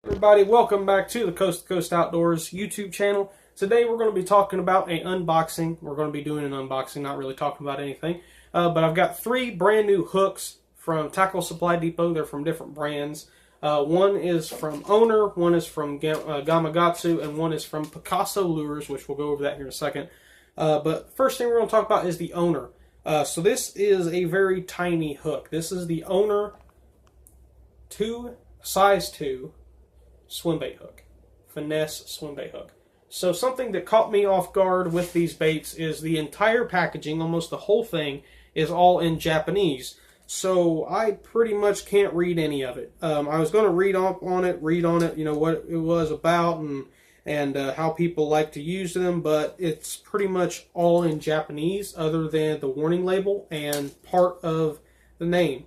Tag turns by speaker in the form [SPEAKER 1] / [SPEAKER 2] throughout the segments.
[SPEAKER 1] Everybody, welcome back to the Coast to Coast Outdoors YouTube channel. Today we're going to be talking about an unboxing. We're going to be doing an unboxing, not really talking about anything. But I've got three brand new hooks from Tackle Supply Depot. They're from different brands. One is from Owner, one is from Gamakatsu, and one is from Picasso Lures, which we'll go over that here in a second. But first thing we're going to talk about is the Owner. So this is a very tiny hook. This is the Owner size 2 swim bait hook, finesse swim bait hook. So something that caught me off guard with these baits is the entire packaging, almost the whole thing, is all in Japanese. So I pretty much can't read any of it. I was going to read on it, you know, what it was about and how people like to use them, but it's pretty much all in Japanese, other than the warning label and part of the name.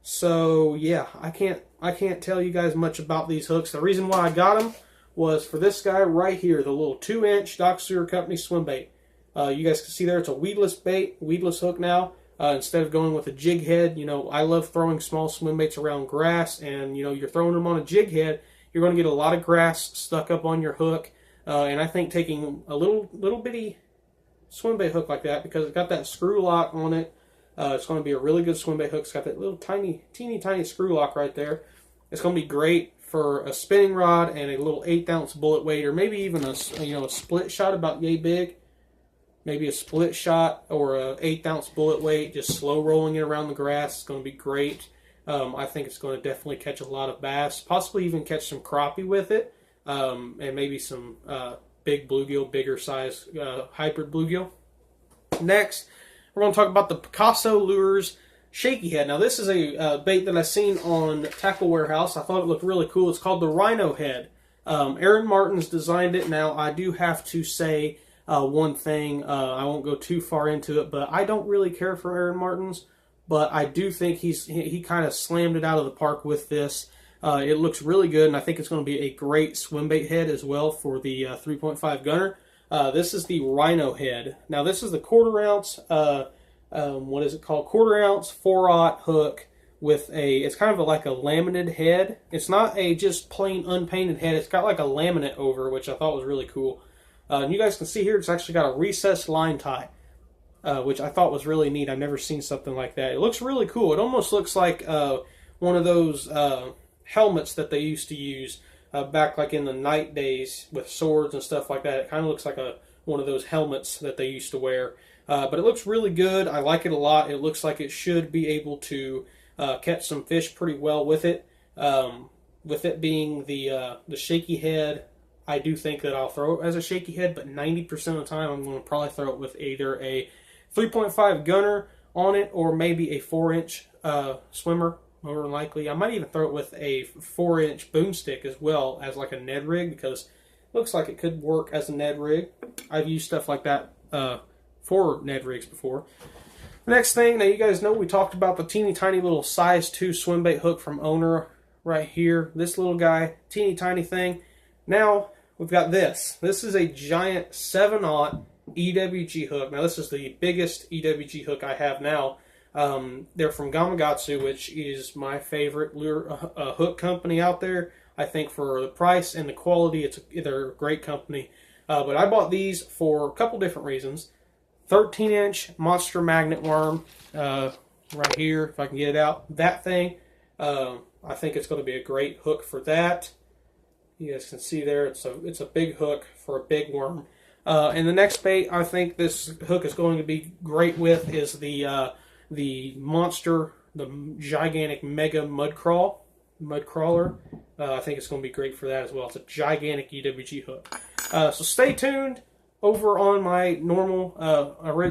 [SPEAKER 1] So yeah, I can't tell you guys much about these hooks. The reason why I got them was for this guy right here, the little 2-inch Dock Sewer Company swim bait. You guys can see there, it's a weedless bait, weedless hook now. Instead of going with a jig head, you know, I love throwing small swim baits around grass, and you know, you're throwing them on a jig head, you're going to get a lot of grass stuck up on your hook. And I think taking a little bitty swim bait hook like that, because it's got that screw lock on it, it's going to be a really good swim bait hook. It's got that little teeny tiny screw lock right there. It's going to be great for a spinning rod and a little 1/8 ounce bullet weight, or maybe even a split shot about yay big. Maybe a split shot or a 1/8 ounce bullet weight, just slow rolling it around the grass. It's going to be great. I think it's going to definitely catch a lot of bass, possibly even catch some crappie with it, and maybe some big bluegill, bigger size hybrid bluegill. Next, we're going to talk about the Picasso Lures Shaky Head. Now, this is a bait that I've seen on Tackle Warehouse. I thought it looked really cool. It's called the Rhino Head. Aaron Martin's designed it. Now, I do have to say one thing. I won't go too far into it, but I don't really care for Aaron Martin's. But I do think he kind of slammed it out of the park with this. It looks really good, and I think it's going to be a great swim bait head as well for the 3.5 gunner. This is the Rhino Head. Now, this is the 1/4 ounce, what is it called? 1/4 ounce 4/0 hook with it's kind of like a laminate head. It's not a just plain unpainted head. It's got like a laminate over, which I thought was really cool. And you guys can see here, it's actually got a recessed line tie, which I thought was really neat. I've never seen something like that. It looks really cool. It almost looks like one of those helmets that they used to use back like in the night days with swords and stuff like that. It kind of looks like one of those helmets that they used to wear. But it looks really good. I like it a lot. It looks like it should be able to catch some fish pretty well with it. With it being the shaky head, I do think that I'll throw it as a shaky head, but 90% of the time I'm going to probably throw it with either a 3.5 gunner on it or maybe a 4-inch swimmer. More than likely, I might even throw it with a 4-inch boomstick as well as like a Ned rig, because it looks like it could work as a Ned rig. I've used stuff like that for Ned rigs before. The next thing, now you guys know we talked about the teeny tiny little size 2 swim bait hook from Owner right here. This little guy, teeny tiny thing. Now we've got this. This is a giant 7/0 EWG hook. Now this is the biggest EWG hook I have now. They're from Gamakatsu, which is my favorite lure hook company out there. I think for the price and the quality, they're a great company. But I bought these for a couple different reasons. 13-inch monster magnet worm right here, if I can get it out. That thing, I think it's going to be a great hook for that. You guys can see there, it's a big hook for a big worm. And the next bait I think this hook is going to be great with is the monster, the gigantic mega mud crawler. I think it's going to be great for that as well. It's a gigantic EWG hook. So stay tuned over on my normal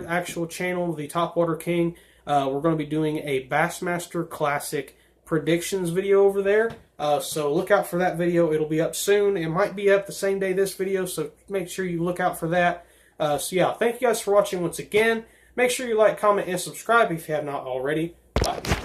[SPEAKER 1] actual channel, the Topwater King. We're going to be doing a Bassmaster Classic predictions video over there. So look out for that video. It'll be up soon. It might be up the same day this video, so make sure you look out for that. So yeah, thank you guys for watching once again. Make sure you like, comment, and subscribe if you have not already. Bye.